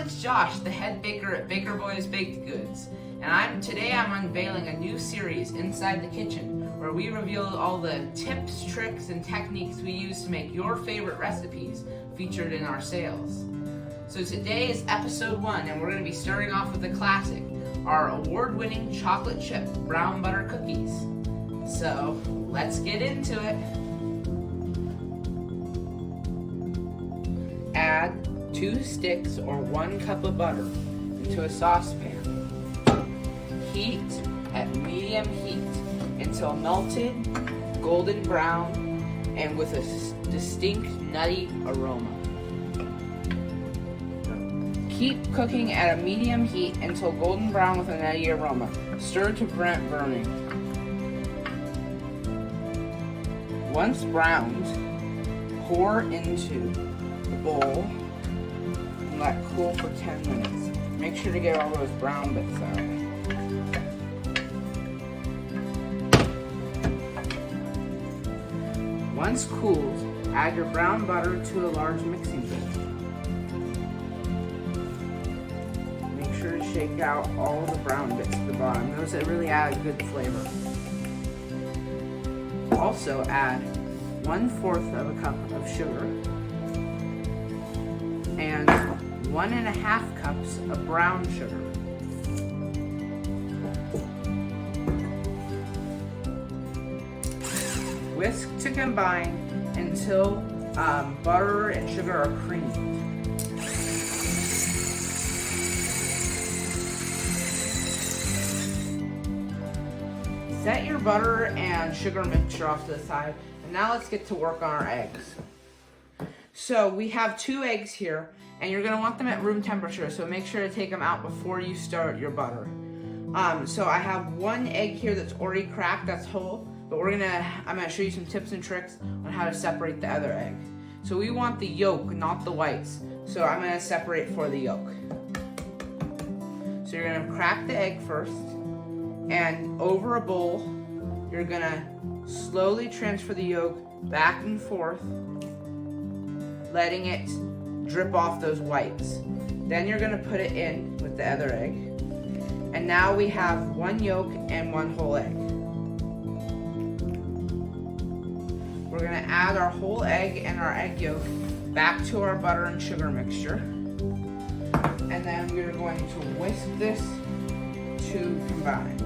it's Josh, the head baker at Baker Boys Baked Goods, and today I'm unveiling a new series, Inside the Kitchen, where we reveal all the tips, tricks, and techniques we use to make your favorite recipes featured in our sales. So today is episode 1, and we're going to be starting off with the classic, our award-winning chocolate chip brown butter cookies. So let's get into it. Add 2 sticks or 1 cup of butter into a saucepan. Heat at medium heat until melted, golden brown, and with a distinct nutty aroma. Keep cooking at a medium heat until golden brown with a nutty aroma. Stir to prevent burning. Once browned, pour into the bowl and let cool for 10 minutes. Make sure to get all those brown bits out. Once cooled, add your brown butter to a large mixing bowl. Make sure to shake out all the brown bits at the bottom. Those that really add a good flavor. Also add 1/4 of a cup of sugar and 1½ cups of brown sugar. Whisk to combine until butter and sugar are creamy. Set your butter and sugar mixture off to the side, and now let's get to work on our eggs. So we have 2 eggs here, and you're gonna want them at room temperature, so make sure to take them out before you start your butter. So I have 1 egg here that's already cracked, that's whole, but I'm gonna show you some tips and tricks on how to separate the other egg. So we want the yolk, not the whites, so I'm gonna separate for the yolk. So you're gonna crack the egg first, and over a bowl, you're gonna slowly transfer the yolk back and forth, letting it drip off those whites. Then you're gonna put it in with the other egg. And now we have 1 yolk and 1 whole egg. We're gonna add our whole egg and our egg yolk back to our butter and sugar mixture. And then we're going to whisk this to combine.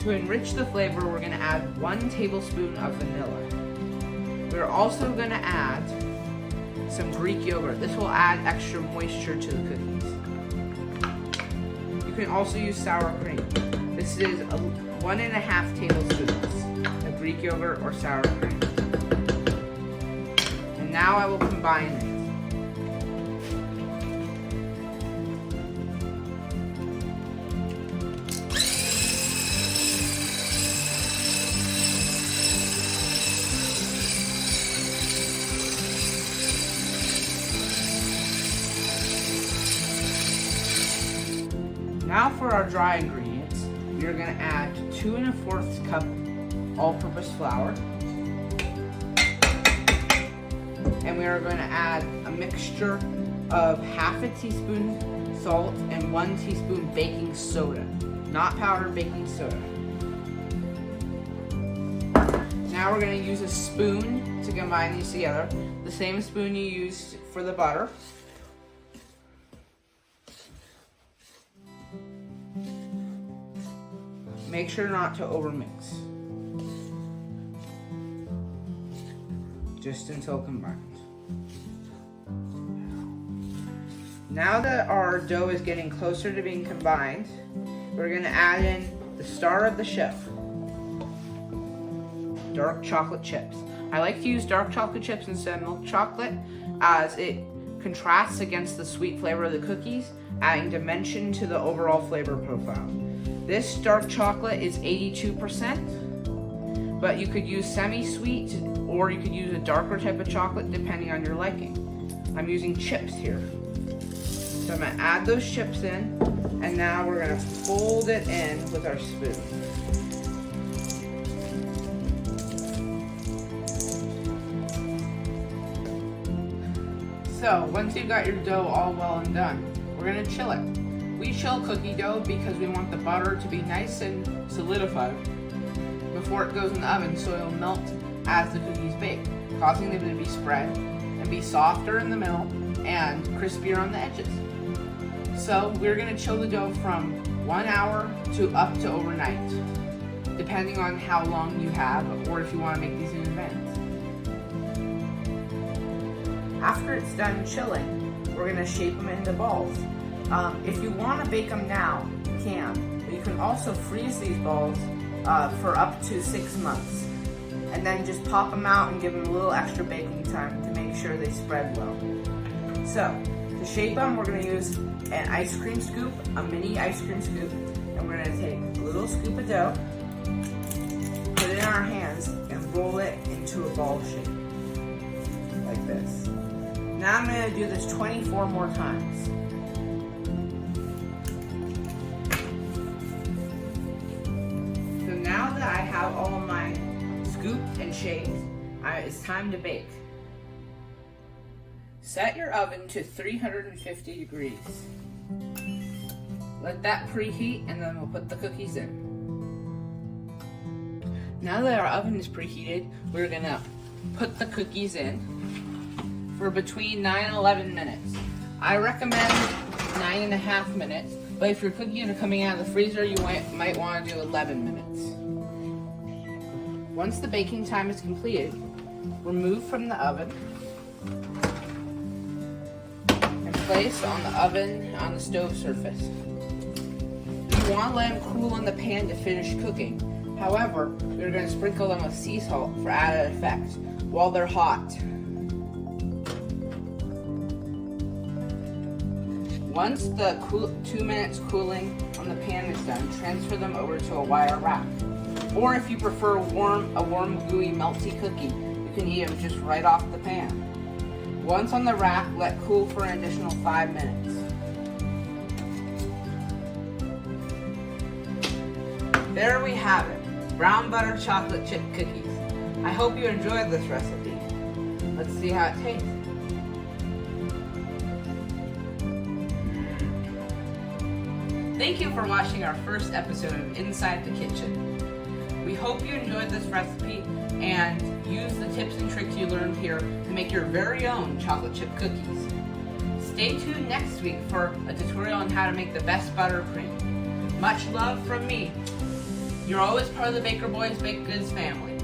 To enrich the flavor, we're going to add 1 tablespoon of vanilla. We're also going to add some Greek yogurt. This will add extra moisture to the cookies. You can also use sour cream. This is 1½ tablespoons of Greek yogurt or sour cream. And now I will combine it. Now for our dry ingredients, we're going to add 2 1/4 cup all-purpose flour. And we are going to add a mixture of 1/2 teaspoon salt and 1 teaspoon baking soda, not powdered baking soda. Now we're going to use a spoon to combine these together, the same spoon you used for the butter. Make sure not to overmix. Just until combined. Now that our dough is getting closer to being combined, we're going to add in the star of the show, dark chocolate chips. I like to use dark chocolate chips instead of milk chocolate, as it contrasts against the sweet flavor of the cookies, adding dimension to the overall flavor profile. This dark chocolate is 82%, but you could use semi-sweet or you could use a darker type of chocolate depending on your liking. I'm using chips here. So I'm gonna add those chips in, and now we're gonna fold it in with our spoon. So once you've got your dough all well and done, we're gonna chill it. We chill cookie dough because we want the butter to be nice and solidified before it goes in the oven, so it'll melt as the cookies bake, causing them to be spread and be softer in the middle and crispier on the edges. So we're gonna chill the dough from 1 hour to up to overnight, depending on how long you have or if you want to make these in advance. After it's done chilling, we're gonna shape them into balls. If you want to bake them now, you can, but you can also freeze these balls for up to 6 months, and then just pop them out and give them a little extra baking time to make sure they spread well. So, to shape them, we're going to use an ice cream scoop, a mini ice cream scoop, and we're going to take a little scoop of dough, put it in our hands, and roll it into a ball shape, like this. Now I'm going to do this 24 more times. So now that I have all of my scooped and shaped, it's time to bake. Set your oven to 350 degrees. Let that preheat, and then we'll put the cookies in. Now that our oven is preheated, we're gonna put the cookies in for between 9 and 11 minutes. I recommend 9.5 minutes, but if your cookies are coming out of the freezer, you might want to do 11 minutes. Once the baking time is completed, remove from the oven and place on the stove surface. You want to let them cool in the pan to finish cooking. However, we're going to sprinkle them with sea salt for added effect while they're hot. Once the 2 minutes cooling on the pan is done, transfer them over to a wire rack. Or if you prefer a warm, gooey, melty cookie, you can eat them just right off the pan. Once on the rack, let cool for an additional 5 minutes. There we have it, brown butter chocolate chip cookies. I hope you enjoyed this recipe. Let's see how it tastes. Thank you for watching our first episode of Inside the Kitchen. We hope you enjoyed this recipe and use the tips and tricks you learned here to make your very own chocolate chip cookies. Stay tuned next week for a tutorial on how to make the best buttercream. Much love from me. You're always part of the Baker Boys Baked Goods family.